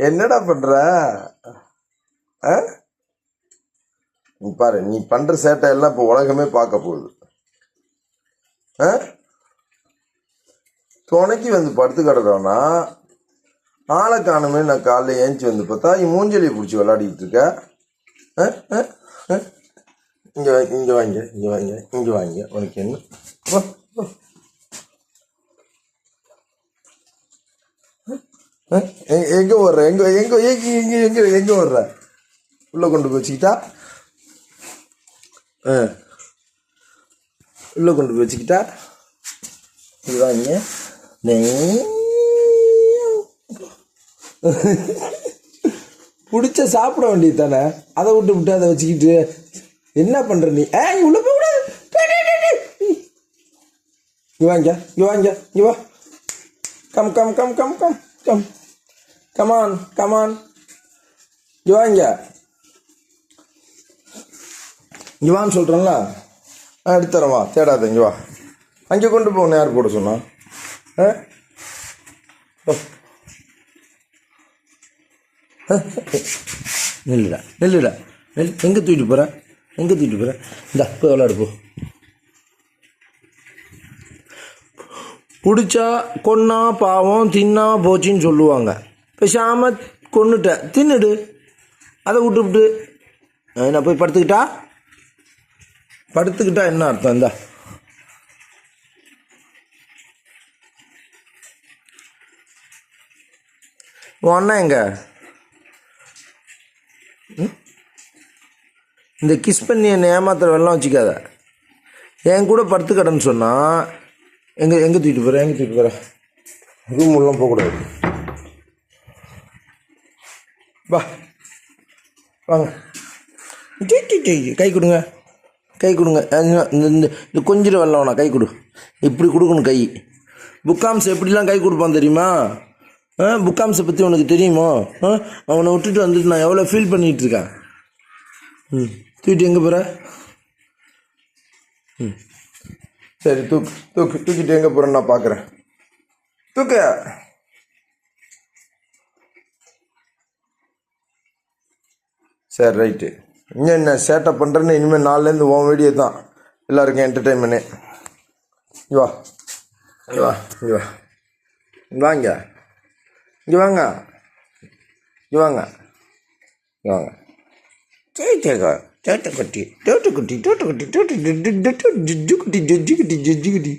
என்னடா பண்ற? நீ பாரு, நீ பண்ற சேட்டை எல்லாம் இப்போ உலகமே பார்க்க போகுது. துணைக்கு வந்து படுத்து கிடறோன்னா ஆளை காணுமே. நான் காலைல ஏஞ்சி வந்து பார்த்தா நீ மூஞ்சலியை பிடிச்சி விளையாடிக்கிட்டு இருக்க. இங்கே இங்கே வாங்க, இங்கே வாங்க, இங்கே வாங்க. உனக்கு என்ன? எங்கே ஓடுற? எங்கே எங்கே எங்கே எங்கே எங்கே எங்கே ஓடுற? உள்ளே கொண்டு போய் வச்சுக்கிட்டா? உள்ளே கொண்டு போய் வச்சுக்கிட்டா? இது வாங்க. பிடிச்ச சாப்பிட வேண்டியது தானே, அதை விட்டு விட்டு அதை வச்சுக்கிட்டு என்ன பண்ற நீ? உள்ள போக கூடாது. இங்க வாங்க, இங்க வாங்க, இங்க வா. Come come come come come come come on come on. இங்க வாங்க, இங்க வான்னு சொல்றேன்ல. எடுத்துறேன், வா. தேடாத, இங்க வா. அங்கே கொண்டு போகணும். யார் போட சொன்னா? நெல்லுடா நெல்லுடா நெல். எங்கே தூக்கிட்டு போகிற? எங்கே தூக்கிட்டு போகிற? இந்தா போய் விளையாடு போ. பிடிச்சா கொன்னா பாவம், தின்னா போச்சின்னு சொல்லுவாங்க. பேசாமல் கொன்னுட்ட தின்னுடு. அதை விட்டு விட்டு நான் போய் படுத்துக்கிட்டா? படுத்துக்கிட்டா என்ன அர்த்தம்? இந்தா உன் அண்ணன் எங்க? இந்த கிஸ் பண்ணி என்னை ஏமாத்துற வெள்ளம் வச்சுக்காத. என் கூட படுத்துக்கடன்னு சொன்னால் எங்கே எங்கே தூக்கிட்டு போகிறேன்? எங்கே தூக்கிட்டு போகிறேன்? ரூம் உள்ளே போகக்கூடாது. வா வாங்க. கை கொடுங்க, கை கொடுங்க. இந்த கொஞ்சம் வெள்ளம் வேணா, கை கொடு. இப்படி கொடுக்கணும் கை. புக்காம்ஸ் எப்படிலாம் கை கொடுப்பான் தெரியுமா? புக்காம்ஸை பற்றி உனக்கு தெரியுமோ? அவனை விட்டுட்டு வந்துட்டு நான் எவ்வளோ ஃபீல் பண்ணிகிட்டு இருக்கேன். தூக்கிட்டு எங்கே போகிற? சரி, தூக்கிட்டு எங்கே போகிறேன்னு நான் பார்க்குறேன். தூக்க. சரி, ரைட்டு. இன்னும் என்ன சேட்டை பண்ணுறேன்னு இனிமேல் நாலுலேருந்து உன் வீடியோ தான் எல்லாருக்கும் என்டர்டெயின்மெண்ட்டு. இங்கே வா, இங்கே வா, இங்கே வா, இங்கே வாங்க, இங்கே வாங்க, இங்கே வாங்க, இங்கே வாங்க. சேட்டை குட்டி, டோட்டு குட்டி, டோட்டு குட்டி, டோட்டு குட்டி, ஜஜ்ஜு குட்டி, ஜஜ்ஜு குட்டி.